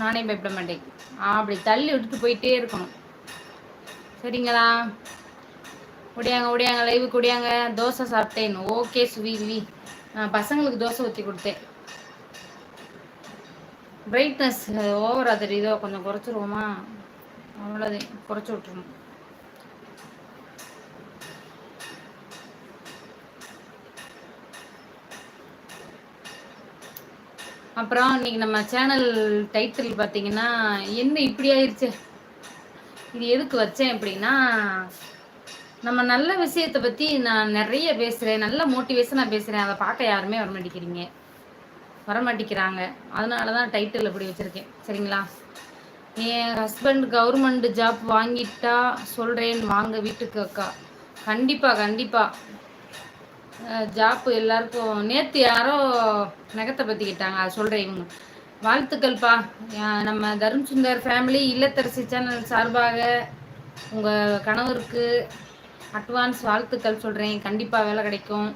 நானே பயப்பட மாட்டேன். அப்படி தள்ளி விட்டுட்டு போயிட்டே இருக்கணும். சரிங்களா? ஓடியாங்க ஓடியாங்க லைவுக்கு ஓடியாங்க. தோசை சாப்பிட்டேன். ஓகே சுவி. நான் பசங்களுக்கு தோசை ஊற்றி கொடுத்தேன். பிரைட்னஸ் ஓவரா தெரியுதோ, கொஞ்சம் குறைச்சிருவோமா? அவ்வளோதான், குறைச்சி விட்டுருணும். அப்புறம் இன்னைக்கு நம்ம சேனல் டைட்டில் பார்த்தீங்கன்னா, என்ன இப்படி ஆயிடுச்சு, இது எதுக்கு வச்சேன் அப்படின்னா, நம்ம நல்ல விஷயத்தை பற்றி நான் நிறைய பேசுகிறேன், நல்ல மோட்டிவேஷனாக பேசுகிறேன். அதை பார்க்க யாருமே வரமாட்டேங்கிறாங்க. அதனால தான் டைட்டில் இப்படி வச்சுருக்கேன். சரிங்களா? என் ஹஸ்பண்ட் கவர்மெண்ட் ஜாப் வாங்கிட்டா சொல்கிறேன் வாங்க வீட்டுக்கு அக்கா. கண்டிப்பாக ஜாப்பு எல்லாருக்கும். நேற்று யாரோ நகத்தை பற்றிக்கிட்டாங்க, அது சொல்கிறேன். இவங்க வாழ்த்துக்கள்ப்பா. நம்ம தருண் சுந்தர் ஃபேமிலி இல்லத்தரசி சேனல் சார்பாக உங்கள் கணவருக்கு அட்வான்ஸ் வாழ்த்துக்கள் சொல்கிறேன். கண்டிப்பாக வேலை கிடைக்கும்.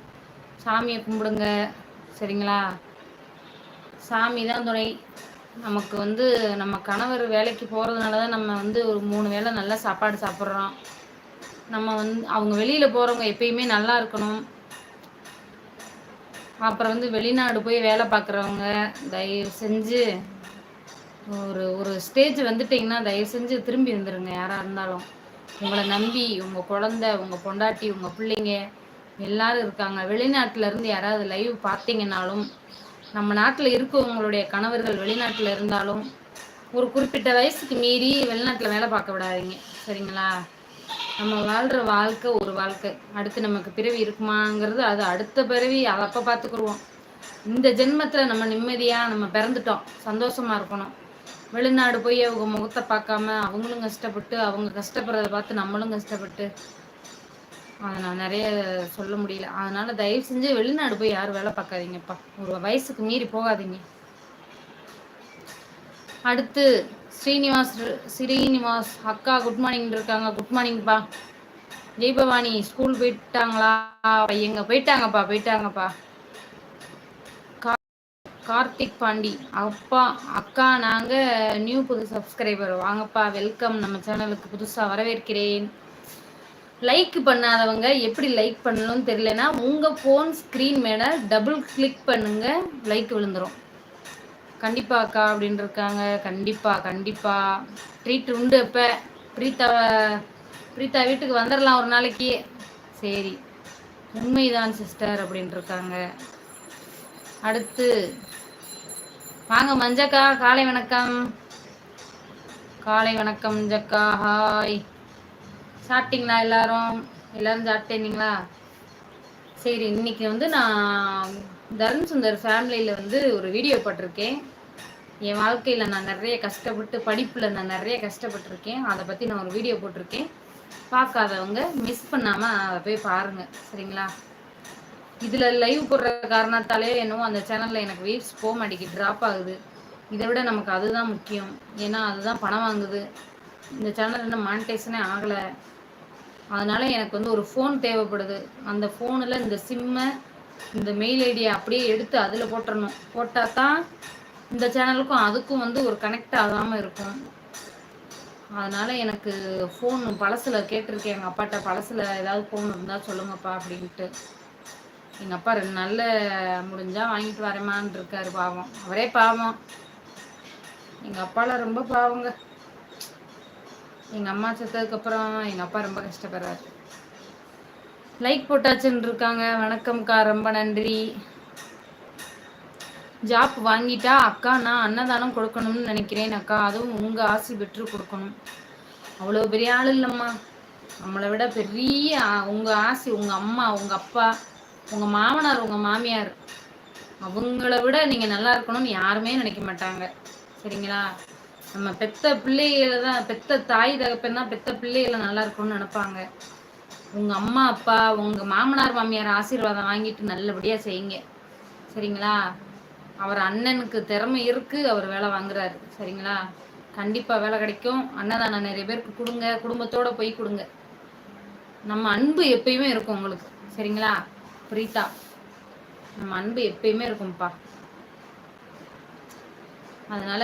சாமியை கும்பிடுங்க. சரிங்களா? சாமி தான் துணை. நமக்கு நம்ம கணவர் வேலைக்கு போகிறதுனால தான் நம்ம ஒரு 3 வேளை நல்ல சாப்பாடு சாப்பிட்றோம். நம்ம அவங்க வெளியில் போகிறவங்க எப்பயுமே நல்லா இருக்கணும். அப்புறம் வெளிநாடு போய் வேலை பார்க்குறவங்க தயவு செஞ்சு ஒரு ஸ்டேஜ் வந்துட்டிங்கன்னா தயவு செஞ்சு திரும்பி வந்துடுங்க. யாராக இருந்தாலும் உங்களை நம்பி உங்கள் குழந்தை, உங்கள் பொண்டாட்டி, உங்கள் பிள்ளைங்க எல்லாரும் இருக்காங்க. வெளிநாட்டிலேருந்து யாராவது லைவ் பார்த்தீங்கன்னாலும், நம்ம நாட்டில் இருக்கவங்களுடைய கணவர்கள் வெளிநாட்டில் இருந்தாலும் ஒரு குறிப்பிட்ட வயசுக்கு மீறி வெளிநாட்டில் வேலை பார்க்க விடாதீங்க. சரிங்களா? நம்ம வாழ்கிற வாழ்க்கை ஒரு வாழ்க்கை. அடுத்து நமக்கு பிறவி இருக்குமாங்கிறது அது அடுத்த பிறவி, அதை அப்போ பார்த்துக்குருவோம். இந்த ஜென்மத்தில் நம்ம நிம்மதியாக நம்ம பிறந்துட்டோம், சந்தோஷமாக இருக்கணும். வெளிநாடு போய் அவங்க முகத்தை பார்க்காம அவங்களும் கஷ்டப்பட்டு, அவங்க கஷ்டப்படுறதை பார்த்து நம்மளும் கஷ்டப்பட்டு, அதை நான் நிறைய சொல்ல முடியல. அதனால் தயவு செஞ்சு வெளிநாடு போய் யாரும் வேலை பார்க்காதீங்கப்பா. ஒரு வயசுக்கு மீறி போகாதீங்க. அடுத்து ஸ்ரீனிவாஸ் அக்கா குட் மார்னிங் இருக்காங்க. குட் மார்னிங்ப்பா. ஜெய்பவானி ஸ்கூல் போயிட்டாங்களா? எங்க போயிட்டாங்கப்பா. கார்த்திக் பாண்டி அக்கா நாங்கள் நியூ புது சப்ஸ்கிரைபர், வாங்கப்பா, வெல்கம். நம்ம சேனலுக்கு புதுசாக வரவேற்கிறேன். லைக் பண்ணாதவங்க எப்படி லைக் பண்ணணும்னு தெரியலனா உங்கள் ஃபோன் ஸ்க்ரீன் மேலே டபுள் கிளிக் பண்ணுங்க, லைக் விழுந்துடும். கண்டிப்பா அக்கா அப்படின்னு இருக்காங்க. கண்டிப்பா ட்ரீட் உண்டு. இப்போ பிரீத்தா வீட்டுக்கு வந்துடலாம் ஒரு நாளைக்கு. சரி, உண்மைதான் சிஸ்டர் அப்படின்னு இருக்காங்க. அடுத்து வாங்க மஞ்சக்கா, காலை வணக்கம். மஞ்சக்கா, ஹாய். சாப்பிட்டீங்களா? எல்லாரும் சாப்பிட்டீங்களா? சரி, இன்னைக்கு நான் தருண் சுந்தர் ஃபேமிலியில் ஒரு வீடியோ போட்டிருக்கேன். என் வாழ்க்கையில் நான் நிறைய கஷ்டப்பட்டு, படிப்பில் நான் நிறைய கஷ்டப்பட்டிருக்கேன். அதை பற்றி நான் ஒரு வீடியோ போட்டிருக்கேன். பார்க்காதவங்க மிஸ் பண்ணாமல் அதை போய் பாருங்கள். சரிங்களா? இதில் லைவ் போடுற காரணத்தாலே என்னவோ அந்த சேனலில் எனக்கு வியூஸ் போக மாட்டேங்குது, ட்ராப் ஆகுது. இதை விட நமக்கு அதுதான் முக்கியம். ஏன்னா அதுதான் பணம் வாங்குது. இந்த சேனல் இன்னும் மானிட்டைசனே ஆகலை. அதனால் எனக்கு ஒரு ஃபோன் தேவைப்படுது. அந்த ஃபோனில் இந்த சிம்மை, இந்த மெயில் ஐடியை அப்படியே எடுத்து அதில் போட்டுறணும். போட்டால் தான் இந்த சேனலுக்கும் அதுக்கும் ஒரு கனெக்ட் ஆகாமல் இருக்கும். அதனால் எனக்கு ஃபோன் பழசில் கேட்டிருக்கேன் எங்கள் அப்பாட்ட. பழசில் ஏதாவது ஃபோன் இருந்தால் சொல்லுங்கப்பா அப்படின்ட்டு. எங்கள் அப்பா 2 நாளில் முடிஞ்சால் வாங்கிட்டு வரேமான்னு இருக்காரு. பாவம், அவரே பாவம். எங்கள் அப்பாலாம் ரொம்ப பாவங்க. எங்கள் அம்மா செத்ததுக்கப்புறம் எங்கள் அப்பா ரொம்ப கஷ்டப்படுறாரு. லைக் போட்டாச்சுன்னு இருக்காங்க. வணக்கம்க்கா, ரொம்ப நன்றி. ஜாப் வாங்கிட்டா அக்கா நான் அன்னதானம் கொடுக்கணும்னு நினைக்கிறேன் அக்கா. அதுவும் உங்கள் ஆசி பெற்று கொடுக்கணும். அவ்வளோ பெரிய ஆள் இல்லைம்மா. நம்மளை விட பெரிய உங்கள் ஆசி, உங்கள் அம்மா, உங்கள் அப்பா, உங்கள் மாமனார், உங்கள் மாமியார், அவங்கள விட நீங்கள் நல்லா இருக்கணும்னு யாருமே நினைக்க மாட்டாங்க. சரிங்களா? நம்ம பெத்த பிள்ளைகளை தான், பெத்த தாய் தகப்பன் தான் பெத்த பிள்ளைகளை நல்லா இருக்கணும்னு நினைப்பாங்க. உங்கள் அம்மா அப்பா, உங்கள் மாமனார் மாமியார் ஆசீர்வாதம் வாங்கிட்டு நல்லபடியாக செய்யுங்க. சரிங்களா? அவர் அண்ணனுக்கு திறமை இருக்குது, அவர் வேலை வாங்குறாரு. சரிங்களா? கண்டிப்பாக வேலை கிடைக்கும். அன்னதானம் நிறைய பேருக்கு கொடுங்க, குடும்பத்தோடு போய் கொடுங்க. நம்ம அன்பு எப்பயுமே இருக்கும் உங்களுக்கு. சரிங்களா? பிரீதா, நம்ம அன்பு எப்பயுமே இருக்கும்ப்பா. அதனால